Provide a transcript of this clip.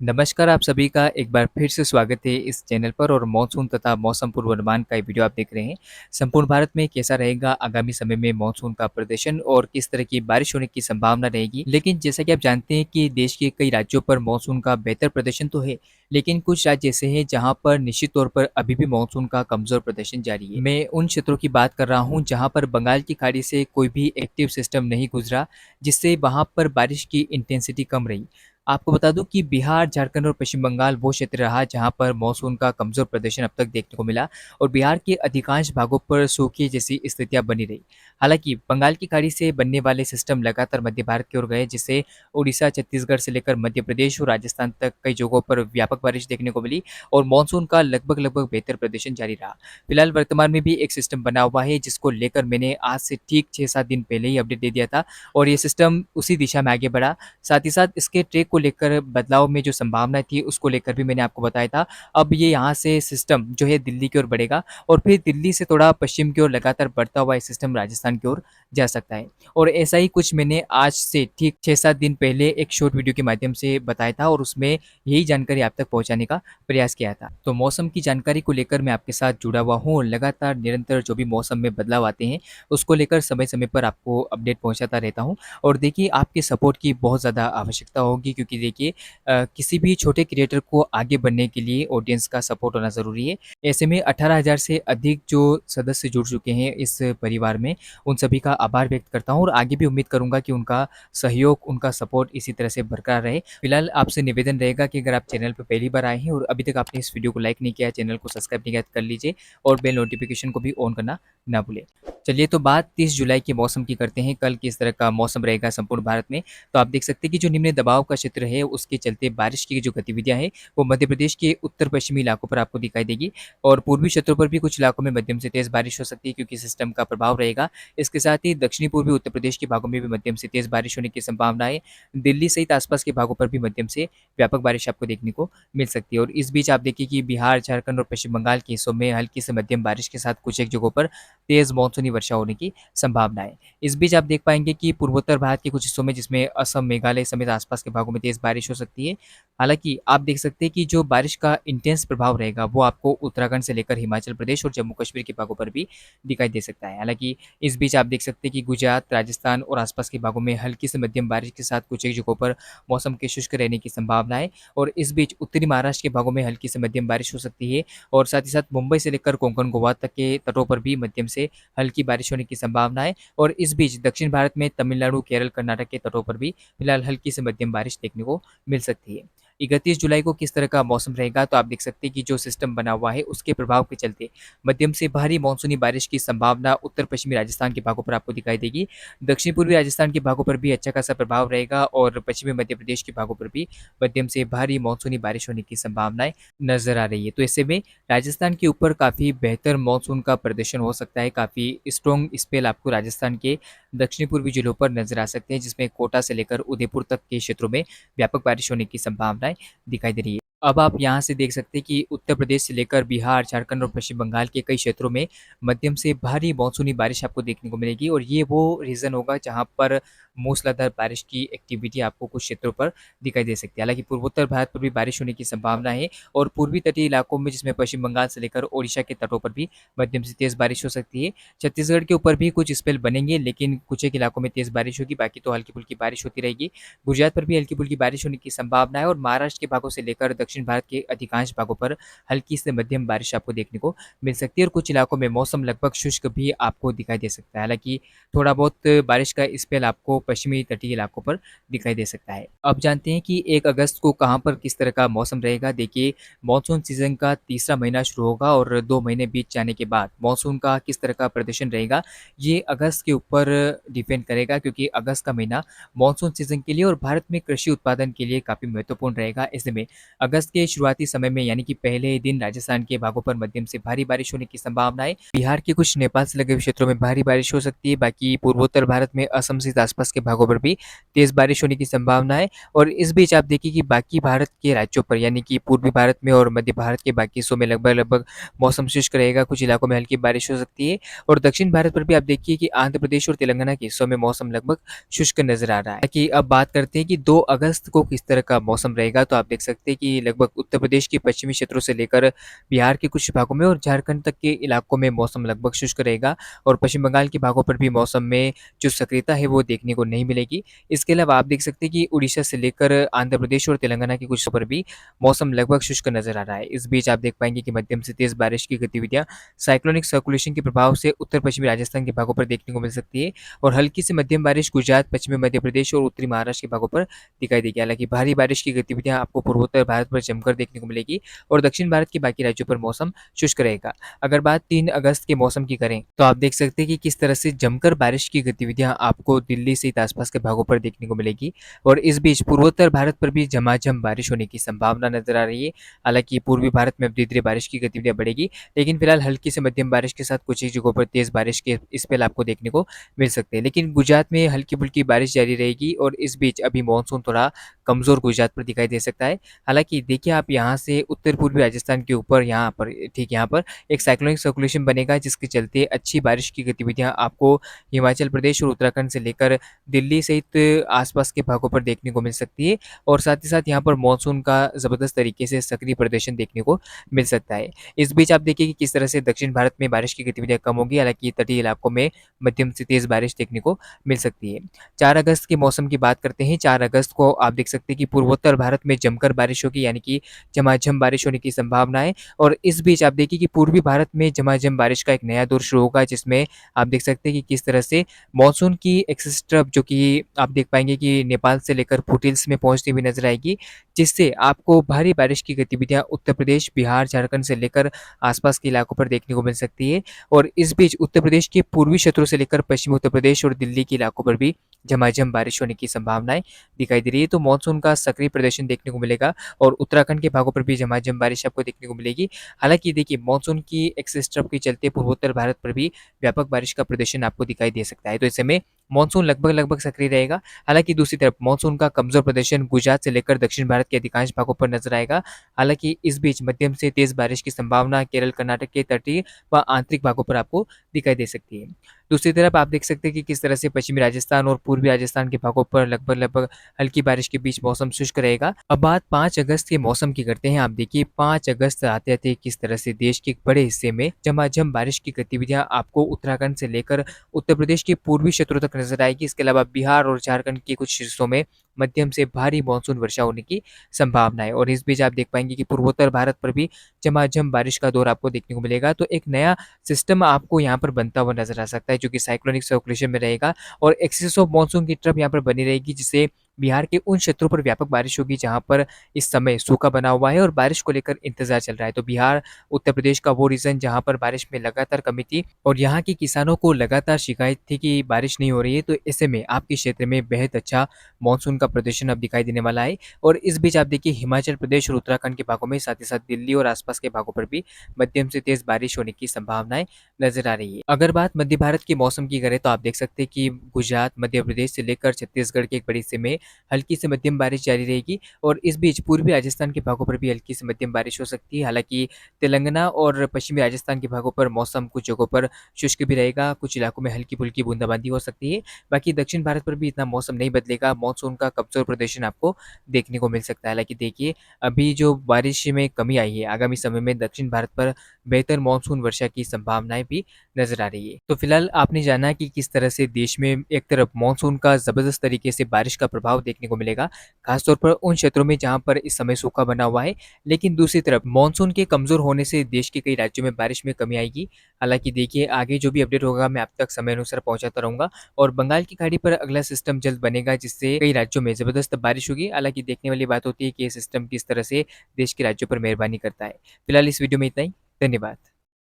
नमस्कार, आप सभी का एक बार फिर से स्वागत है इस चैनल पर और मानसून तथा मौसम पूर्वानुमान का ये वीडियो आप देख रहे हैं। संपूर्ण भारत में कैसा रहेगा आगामी समय में मानसून का प्रदर्शन और किस तरह की बारिश होने की संभावना रहेगी। लेकिन जैसा कि आप जानते हैं कि देश के कई राज्यों पर मानसून का बेहतर प्रदर्शन तो है, लेकिन कुछ राज्य ऐसे हैं जहाँ पर निश्चित तौर पर अभी भी मानसून का कमजोर प्रदर्शन जारी है। मैं उन क्षेत्रों की बात कर रहा हूँ जहाँ पर बंगाल की खाड़ी से कोई भी एक्टिव सिस्टम नहीं गुजरा, जिससे वहाँ पर बारिश की इंटेंसिटी कम रही। आपको बता दूं कि बिहार, झारखंड और पश्चिम बंगाल वो क्षेत्र रहा जहां पर मानसून का कमजोर प्रदर्शन अब तक देखने को मिला और बिहार के अधिकांश भागों पर सूखे जैसी स्थितियां बनी रही। हालांकि बंगाल की खाड़ी से बनने वाले सिस्टम लगातार मध्य भारत की ओर गए, जिससे उड़ीसा, छत्तीसगढ़ से लेकर मध्य प्रदेश और राजस्थान तक कई जगहों पर व्यापक बारिश देखने को मिली और मानसून का लगभग लगभग बेहतर प्रदर्शन जारी रहा। फिलहाल वर्तमान में भी एक सिस्टम बना हुआ है जिसको लेकर मैंने आज से ठीक 6-7 दिन पहले ही अपडेट दे दिया था और ये सिस्टम उसी दिशा में आगे बढ़ा। साथ ही साथ इसके ट्रैक को लेकर बदलाव में जो संभावना थी उसको लेकर भी मैंने आपको बताया था। अब ये यहाँ से सिस्टम जो है दिल्ली की ओर बढ़ेगा और फिर दिल्ली से थोड़ा पश्चिम की ओर लगातार बढ़ता हुआ ये सिस्टम राजस्थान की ओर जा सकता है। और ऐसा ही कुछ मैंने आज से ठीक 6-7 दिन पहले एक शॉर्ट वीडियो के माध्यम से बताया था और उसमें यही जानकारी आप तक पहुंचाने का प्रयास किया था। तो मौसम की जानकारी को लेकर मैं आपके साथ जुड़ा हुआ हूँ और लगातार निरंतर जो भी मौसम में बदलाव आते हैं उसको लेकर समय समय पर आपको अपडेट पहुंचाता रहता हूँ। और देखिए, आपके सपोर्ट की बहुत ज़्यादा आवश्यकता होगी क्योंकि देखिए, किसी भी छोटे क्रिएटर को आगे बढ़ने के लिए ऑडियंस का सपोर्ट होना ज़रूरी है। ऐसे में 18,000 से अधिक जो सदस्य जुड़ चुके हैं इस परिवार में, उन सभी का आभार व्यक्त करता हूँ और आगे भी उम्मीद करूँगा कि उनका सहयोग, उनका सपोर्ट इसी तरह से बरकरार रहे। फिलहाल आपसे निवेदन रहेगा कि अगर आप चैनल पर पहली बार आए हैं और अभी तक आपने इस वीडियो को लाइक नहीं किया, चैनल को सब्सक्राइब नहीं किया तो कर लीजिए और बेल नोटिफिकेशन को भी ऑन करना ना भूलें। चलिए, तो बात 30 जुलाई के मौसम की करते हैं। कल किस तरह का मौसम रहेगा संपूर्ण भारत में। तो आप देख सकते हैं कि जो निम्न दबाव का क्षेत्र है उसके चलते बारिश की जो गतिविधियां हैं वो मध्य प्रदेश के उत्तर पश्चिमी इलाकों पर आपको दिखाई देगी और पूर्वी क्षेत्रों पर भी कुछ इलाकों में मध्यम से तेज बारिश हो सकती है क्योंकि सिस्टम का प्रभाव रहेगा। इसके साथ ही दक्षिणी पूर्वी उत्तर प्रदेश के भागों में भी मध्यम से तेज बारिश होने की संभावना है। दिल्ली सहित आसपास के भागों पर भी मध्यम से व्यापक बारिश आपको देखने को मिल सकती है। और इस बीच आप देखिए कि बिहार, झारखंड और पश्चिम बंगाल के हिस्सों में हल्की से मध्यम बारिश के साथ कुछ एक जगहों पर तेज मानसूनी वर्षा होने की संभावना है। इस बीच आप देख पाएंगे कि पूर्वोत्तर भारत के कुछ हिस्सों में, जिसमें असम, मेघालय समेत आसपास के भागों में तेज बारिश हो सकती है। हालांकि आप देख सकते हैं कि जो बारिश का इंटेंस प्रभाव रहेगा वो आपको उत्तराखंड से लेकर हिमाचल प्रदेश और जम्मू कश्मीर के भागों पर भी दिखाई दे सकता है। हालांकि इस बीच आप देख सकते हैं कि गुजरात, राजस्थान और आसपास के भागों में हल्की से मध्यम बारिश के साथ कुछ एक जगहों पर मौसम के शुष्क रहने की संभावना है। और इस बीच उत्तरी महाराष्ट्र के भागों में हल्की से मध्यम बारिश हो सकती है और साथ ही साथ मुंबई से लेकर कोंकण, गोवा तक के तटों पर भी मध्यम से हल्की बारिश होने की संभावना है। और इस बीच दक्षिण भारत में तमिलनाडु, केरल, कर्नाटक के तटों पर भी फिलहाल हल्की से मध्यम बारिश देखने को मिल सकती है। 31 जुलाई को किस तरह का मौसम रहेगा, तो आप देख सकते हैं कि जो सिस्टम बना हुआ है उसके प्रभाव के चलते मध्यम से भारी मानसूनी बारिश की संभावना उत्तर पश्चिमी राजस्थान के भागों पर आपको दिखाई देगी। दक्षिण पूर्वी राजस्थान के भागों पर भी अच्छा खासा प्रभाव रहेगा और पश्चिमी मध्य प्रदेश के भागों पर भी मध्यम से भारी मानसूनी बारिश होने की संभावनाएं नजर आ रही है। तो ऐसे में राजस्थान के ऊपर काफ़ी बेहतर मानसून का प्रदर्शन हो सकता है। काफ़ी स्ट्रॉन्ग स्पेल आपको राजस्थान के दक्षिण पूर्वी जिलों पर नजर आ सकते हैं, जिसमें कोटा से लेकर उदयपुर तक के क्षेत्रों में व्यापक बारिश होने की संभावनाएं दिखाई दे रही है। अब आप यहाँ से देख सकते हैं कि उत्तर प्रदेश से लेकर बिहार, झारखंड और पश्चिम बंगाल के कई क्षेत्रों में मध्यम से भारी मानसूनी बारिश आपको देखने को मिलेगी और ये वो रीजन होगा जहाँ पर मूसलाधार बारिश की एक्टिविटी आपको कुछ क्षेत्रों पर दिखाई दे सकती है। हालांकि पूर्वोत्तर भारत पर भी बारिश होने की संभावना है और पूर्वी तटीय इलाकों में, जिसमें पश्चिम बंगाल से लेकर ओडिशा के तटों पर भी मध्यम से तेज बारिश हो सकती है। छत्तीसगढ़ के ऊपर भी कुछ स्पेल बनेंगे, लेकिन कुछ एक इलाकों में तेज बारिश होगी, बाकी तो हल्की फुल्की बारिश होती रहेगी। गुजरात पर भी हल्की फुल्की बारिश होने की संभावना है और महाराष्ट्र के भागों से लेकर दक्षिण भारत के अधिकांश भागों पर हल्की से मध्यम बारिश आपको देखने को मिल सकती है और कुछ इलाकों में मौसम लगभग शुष्क भी आपको दिखाई दे सकता है। हालांकि थोड़ा बहुत बारिश का स्पेल आपको पश्चिमी तटीय इलाकों पर दिखाई दे सकता है। अब जानते हैं कि 1 अगस्त को कहां पर किस तरह का मौसम रहेगा। देखिए, मानसून सीजन का तीसरा महीना शुरू होगा और 2 महीने बीत जाने के बाद मानसून का किस तरह का प्रदर्शन रहेगा ये अगस्त के ऊपर डिपेंड करेगा, क्योंकि अगस्त का महीना मानसून सीजन के लिए और भारत में कृषि उत्पादन के लिए काफ़ी महत्वपूर्ण रहेगा। ऐसे में अगस्त के शुरुआती समय में, यानी कि पहले ही दिन, राजस्थान के भागों पर मध्यम से भारी बारिश होने की संभावना है। बिहार के कुछ नेपाल से लगे हुए क्षेत्रों में भारी बारिश हो सकती है। बाकी पूर्वोत्तर भारत में असम सहित आसपास के भागों पर भी तेज़ बारिश होने की संभावना है। और इस बीच आप देखिए कि बाकी भारत के राज्यों पर यानी कि पूर्वी भारत में और मध्य भारत के बाकी हिस्सों में लगभग-लगभग मौसम शुष्क रहेगा, कुछ इलाकों में हल्की बारिश हो सकती है। और दक्षिण भारत पर भी आप देखिए कि आंध्र प्रदेश और तेलंगाना के हिस्सों में मौसम लगभग शुष्क नज़र आ रहा है। कि अब बात करते हैं कि 2 अगस्त को किस तरह का मौसम रहेगा, तो आप देख सकते हैं कि लगभग उत्तर प्रदेश के पश्चिमी क्षेत्रों से लेकर बिहार के कुछ भागों में और झारखंड तक के इलाकों में मौसम लगभग शुष्क रहेगा और पश्चिम बंगाल के भागों पर भी मौसम में जो सक्रियता है वो देखने को नहीं मिलेगी। इसके अलावा आप देख सकते हैं कि उड़ीसा से लेकर आंध्र प्रदेश और तेलंगाना के कुछ हिस्सों पर भी मौसम लगभग शुष्क नज़र आ रहा है। इस बीच आप देख पाएँगे कि मध्यम से तेज़ बारिश की गतिविधियाँ साइक्लोनिक सर्कुलेशन के प्रभाव से उत्तर-पश्चिमी राजस्थान के भागों पर देखने को मिल सकती है और हल्की से मध्यम बारिश गुजरात, पश्चिमी मध्य प्रदेश और उत्तरी महाराष्ट्र के भागों पर दिखाई देगी। हालाँकि भारी बारिश की गतिविधियाँ आपको पूर्वोत्तर भारत पर जमकर देखने को मिलेगी और दक्षिण भारत के बाकी राज्यों पर मौसम शुष्क रहेगा। अगर बात 3 अगस्त के मौसम की करें, तो आप देख सकते हैं कि किस तरह से जमकर बारिश की गतिविधियाँ आपको दिल्ली सहित आसपास के भागों पर देखने को मिलेगी और इस बीच पूर्वोत्तर भारत पर भी झमाझम बारिश होने की संभावना नज़र आ रही है। हालाँकि पूर्वी भारत में अब धीरे-धीरे बारिश की गतिविधियाँ बढ़ेगी, लेकिन फिलहाल हल्की से मध्यम बारिश के साथ कुछ ही जगहों पर तेज़ बारिश के स्पेल आपको देखने को मिल सकते हैं। लेकिन गुजरात में हल्की-फुल्की बारिश जारी रहेगी और इस बीच अभी मॉनसून थोड़ा कमज़ोर गुजरात पर दिखाई दे सकता है। हालाँकि देखिए आप यहाँ से उत्तर-पूर्वी राजस्थान के ऊपर यहाँ पर ठीक यहाँ पर एक साइक्लोनिक सर्कुलेशन बनेगा जिसके चलते अच्छी बारिश की गतिविधियाँ आपको हिमाचल प्रदेश और उत्तराखंड से लेकर दिल्ली सहित आसपास के भागों पर देखने को मिल सकती है और साथ ही साथ यहाँ पर मॉनसून का ज़बरदस्त तरीके से सक्रिय प्रदर्शन देखने को मिल सकता है। इस बीच आप देखिए कि किस तरह से दक्षिण भारत में बारिश की गतिविधियाँ कम होगी, हालाँकि तटीय इलाकों में मध्यम से तेज़ बारिश देखने को मिल सकती है। 4 अगस्त के मौसम की बात करते हैं। 4 अगस्त को आप देख सकते हैं कि पूर्वोत्तर भारत में जमकर बारिश होगी यानी कि झमाझम बारिश होने की संभावना है और इस बीच आप देखिए कि पूर्वी भारत में झमाझम बारिश का एक नया दौर शुरू होगा जिसमें आप देख सकते हैं कि किस तरह से मॉनसून की एक्सिस ट्रफ जो कि आप देख पाएँगे कि नेपाल से लेकर फुटहिल्स में पहुँचती हुई नज़र आएगी, जिससे आपको भारी बारिश की गतिविधियाँ उत्तर प्रदेश, बिहार, झारखंड से लेकर आसपास के इलाकों पर देखने को मिल सकती है और इस बीच उत्तर प्रदेश के पूर्वी क्षेत्रों से लेकर पश्चिमी उत्तर प्रदेश और दिल्ली के इलाकों पर भी झमाझम बारिश होने की संभावनाएँ दिखाई दे रही है। तो मॉनसून का सक्रिय प्रदर्शन देखने को मिलेगा और उत्तराखंड के भागों पर भी झमाझम बारिश आपको देखने को मिलेगी। हालाँकि देखिए मॉनसून की एक्सिस ट्रफ के चलते पूर्वोत्तर भारत पर भी व्यापक बारिश का प्रदर्शन आपको दिखाई दे सकता है। तो ऐसे में मॉनसून लगभग-लगभग सक्रिय रहेगा। हालाँकि दूसरी तरफ मॉनसून का कमज़ोर प्रदर्शन गुजरात से लेकर दक्षिण भारत के अधिकांश भागों पर नज़र आएगा। हालाँकि इस बीच मध्यम से तेज़ बारिश की संभावना केरल, कर्नाटक के तटीय व आंतरिक भागों पर आपको दिखाई दे सकती है। दूसरी तरफ आप देख सकते हैं कि किस तरह से पश्चिमी राजस्थान और पूर्वी राजस्थान के भागों पर लगभग-लगभग हल्की बारिश के बीच मौसम शुष्क रहेगा। अब बात 5 अगस्त के मौसम की करते हैं। आप देखिए 5 अगस्त आते-आते किस तरह से देश के एक बड़े हिस्से में झमाझम बारिश की गतिविधियाँ आपको उत्तराखंड से लेकर उत्तर प्रदेश के पूर्वी क्षेत्रों तक नजर आएगी। इसके अलावा बिहार और झारखंड के कुछ हिस्सों में मध्यम से भारी मानसून वर्षा होने की संभावना है और इस बीच आप देख पाएंगे कि पूर्वोत्तर भारत पर भी झमाझम बारिश का दौर आपको देखने को मिलेगा। तो एक नया सिस्टम आपको यहाँ पर बनता हुआ नजर आ सकता है जो कि साइक्लोनिक सर्कुलेशन में रहेगा और एक्सिस ऑफ मानसून की ट्रफ यहाँ पर बनी रहेगी जिससे बिहार के उन क्षेत्रों पर व्यापक बारिश होगी जहाँ पर इस समय सूखा बना हुआ है और बारिश को लेकर इंतजार चल रहा है। तो बिहार, उत्तर प्रदेश का वो रीजन जहाँ पर बारिश में लगातार कमी थी और यहाँ के किसानों को लगातार शिकायत थी कि बारिश नहीं हो रही है, तो ऐसे में आपके क्षेत्र में बेहद अच्छा मानसून का प्रदर्शन अब दिखाई देने वाला है। और इस बीच आप देखिए हिमाचल प्रदेश और उत्तराखंड के भागों में, साथ ही साथ दिल्ली और आसपास के भागों पर भी मध्यम से तेज बारिश होने की संभावनाएं नजर आ रही है। अगर बात मध्य भारत के मौसम की करें तो आप देख सकते हैं कि गुजरात, मध्य प्रदेश से लेकर छत्तीसगढ़ के एक बड़े हिस्से में हल्की से मध्यम बारिश जारी रहेगी और इस बीच पूर्वी राजस्थान के भागों पर भी हल्की से मध्यम बारिश हो सकती है। हालांकि तेलंगाना और पश्चिमी राजस्थान के भागों पर मौसम कुछ जगहों पर शुष्क भी रहेगा, कुछ इलाकों में हल्की-फुल्की बूंदाबांदी हो सकती है। बाकी दक्षिण भारत पर भी इतना मौसम नहीं बदलेगा, मानसून का कमज़ोर प्रदर्शन आपको देखने को मिल सकता है। हालाँकि देखिए, अभी जो बारिश में कमी आई है, आगामी समय में दक्षिण भारत पर बेहतर मानसून वर्षा की संभावनाएँ भी नज़र आ रही है। तो फिलहाल आपने जाना कि किस तरह से देश में एक तरफ मानसून का ज़बरदस्त तरीके से बारिश का प्रभाव देखने को मिलेगा, खासतौर पर उन क्षेत्रों में जहाँ पर इस समय सूखा बना हुआ है। लेकिन दूसरी तरफ मानसून के कमज़ोर होने से देश के कई राज्यों में बारिश में कमी आएगी। हालाँकि देखिए आगे जो भी अपडेट होगा मैं आप तक समय अनुसार पहुँचाता रहूँगा और बंगाल की खाड़ी पर अगला सिस्टम जल्द बनेगा जिससे कई राज्यों में ज़बरदस्त बारिश होगी। हालाँकि देखने वाली बात होती है कि ये सिस्टम किस तरह से देश के राज्यों पर मेहरबानी करता है। फिलहाल इस वीडियो में इतना ही। धन्यवाद।